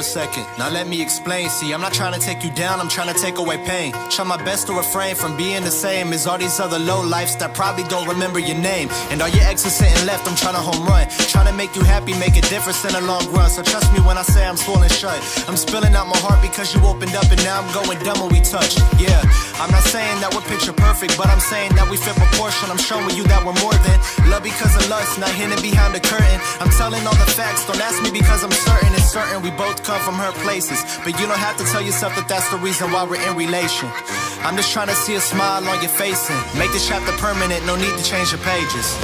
Second. Now let me explain, see, I'm not trying to take you down, I'm trying to take away pain. Try my best to refrain from being the same as all these other lowlifes that probably don't remember your name. And all your exes sitting left, I'm trying to home run. Trying to make you happy, make a difference in the long run. So trust me when I say I'm swollen shut. I'm spilling out my heart because you opened up and now I'm going dumb when we touch. Yeah, I'm not saying that we're picture perfect, but I'm saying that we fit proportion. I'm showing you that we're more than love because of lust, not hidden behind the curtain. I'm telling all the facts, don't ask me because I'm certain. It's certain we both come from hurt places, but you don't have to tell yourself that that's the reason why we're in relation. I'm just trying to see a smile on your face and make this chapter permanent, no need to change your pages.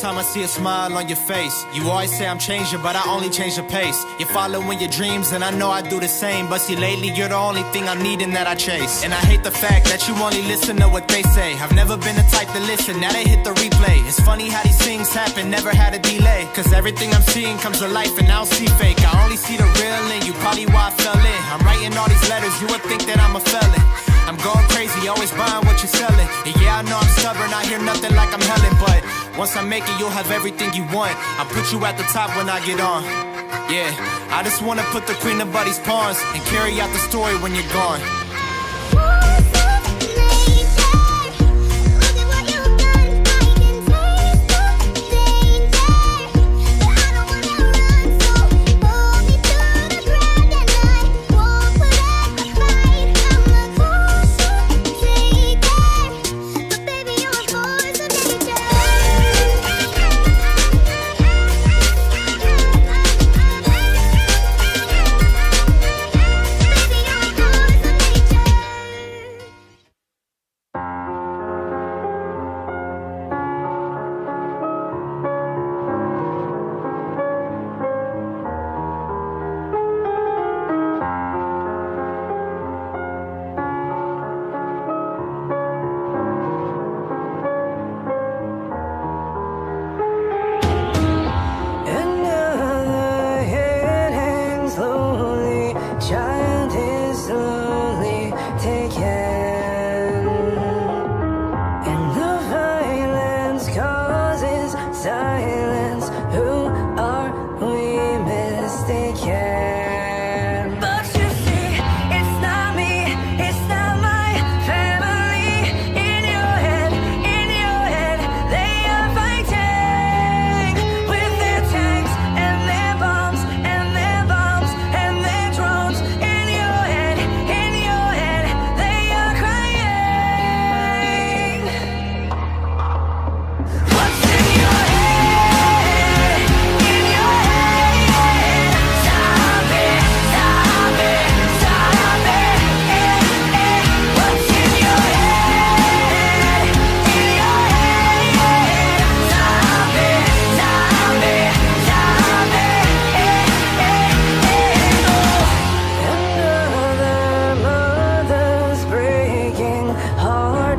I see a smile on your face. You always say I'm changing, but I only change the pace. You're following your dreams, and I know I do the same. But see, lately you're the only thing I'm needing that I chase. And I hate the fact that you only listen to what they say. I've never been the type to listen, now they hit the replay. It's funny how these things happen, never had a delay. Cause everything I'm seeing comes to life and I don't see fake. I only see the real in you, probably why I fell in. I'm writing all these letters, you would think that I'm a felon. I'm going crazy, always buying what you're selling. And yeah, I know I'm stubborn, I hear nothing like I'm Helen. But once I make it, you'll have everything you want. I'll put you at the top when I get on. Yeah, I just wanna put the queen of buddies' pawns and carry out the story when you're gone.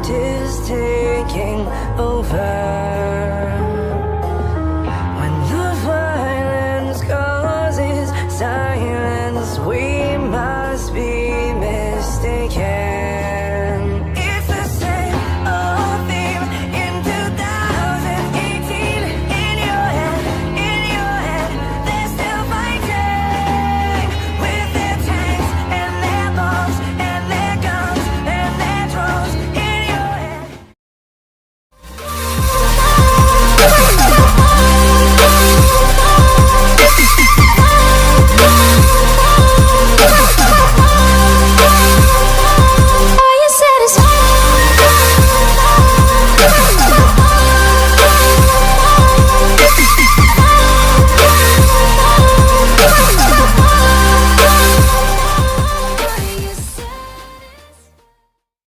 Is taking over.